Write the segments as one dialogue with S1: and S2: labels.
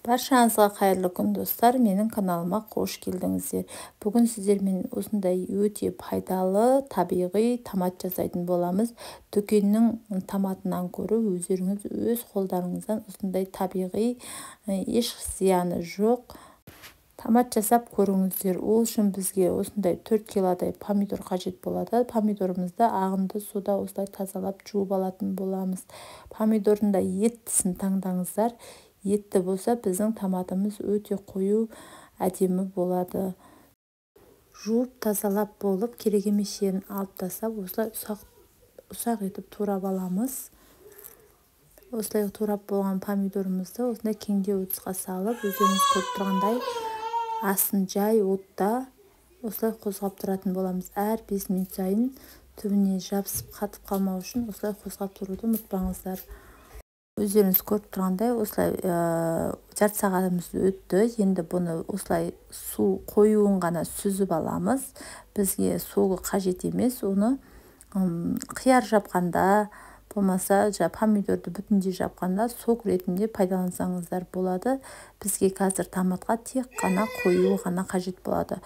S1: Баршаңызға қайырлы күн достар, менің каналыма қош келдіңіздер. Бүгін сіздермен осындай өте пайдалы табиғи томат жасайтын боламыз. Дүкеннің томатынан көрі өздеріңіз өз қолдарыңыздан осындай табиғи еш зияны жоқ томат жасап көріңіздер. Ол үшін бізге осындай 4 килодай помидор қажет болады. Помидорымызды ағынды суда осылай тазалап жуып алатын боламыз. Помидордың да еттісін таңдаңыздар. Етті болса біздің томатымыз өте қою әдемі болады. Жуып тазалап болып керек емес жерін алып тастап осылай ұсақ етіп турап аламыз. Осылай турап болған помидорымызды осындай кеңдеу ыдысқа салып, өздеріңіз көріп тұрғандай астын жай отта осылай қозғап тұратын боламыз. Әр 5 минут сайын түбіне жабысып қатып қалмау үшін осылай қозғап тұруды ұмытпаңыздар. Өздеріңіз көріп тұрғандай осылай жарты сағатымыз өтті. Енді бұны осылай су қоюын ғана сүзіп аламыз. Бізге суы қажет емес. Оны қияр жапқанда, болмаса помидорды бүтіндей жапқанда сок ретінде пайдалансаңыздар болады. Бізге қазір томатқа тек қана қою ғана қажет болады.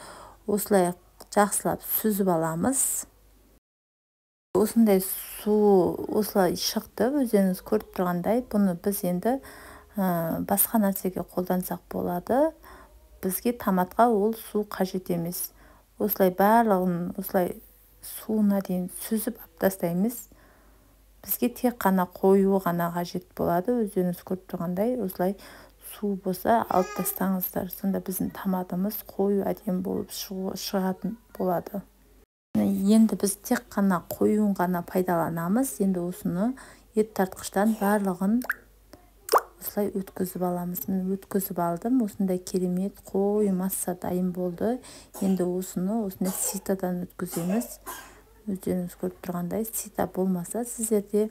S1: Осылай жақсылап сүзіп аламыз. Осындай су осылай шықты, өздеріңіз көріп тұрғандай. Бұны біз енді басқа нәрсеге қолдансақ болады. Бізге томатқа ол су қажет емес. Осылай барлығын осылай суына дейін сүзіп тастаймыз. Бізге тек қана қою ғана қажет болады. Өздеріңіз көріп тұрғандай осылай су болса алып тастаңыздар. Сонда біздің томатымыз қою әдемі болып шығатын болады. Енді біз тек қана қоюын ғана пайдаланамыз. Енді осыны ет тартқыштан барлығын осылай өткізіп аламыз. Өткізіп алдым. Осындай керемет қою масса дайын болды. Енді осыны осындай ситадан өткіземіз. Өздеріңіз көріп тұрғандай, сита болмаса сіздерде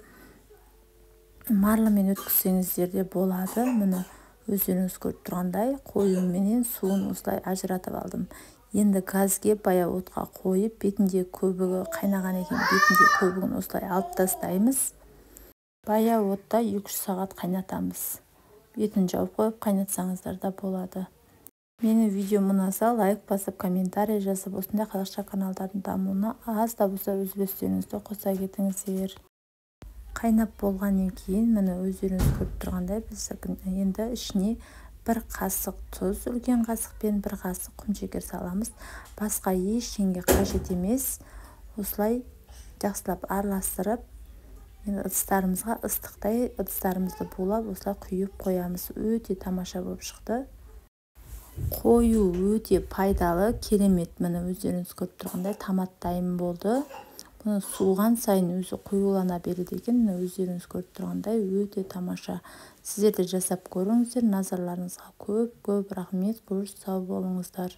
S1: марлымен өткізсеңіздер де болады. Міне өздеріңіз көріп тұрғандай қою менен суын осылай ажыратып алдым. Енді газге баяу отқа қойып, бетінде көбігі қайнаған екен, бетінде көбігін осылай алып тастаймыз. Баяу отта 2-3 сағат қайнатамыз. Бетін жауып қойып қайнатсаңыздар да болады. Менің видеом ұнаса, лайк басып, комментарий жазып, осындай қазақша каналдардың дамуына аз да болса өз үлестеріңізді қоса кетіңіздер. Қайнап болғаннан кейін, міне өздеріңіз көріп тұрғандай, біз енді ішіне 1 қасық тұз, үлкен қасықпен 1 қасық құмшекер саламыз. Басқа ештеңе қажет емес. Осылай жақсылап араластырып, ыдыстарымызға ыстықтай ыдыстарымызды булап, осылай құйып қоямыз. Өте тамаша болып шықты. Қою өте пайдалы, керемет. Міне өздеріңіз көріп тұрғандай томат дайын болды. Бұны суыған сайын өзі қоюлана береді екен. Өздеріңіз көріп тұрғандай өте тамаша. Сіздер де жасап көріңіздер. Назарларыңызға көп рахмет. Сау болыңыздар.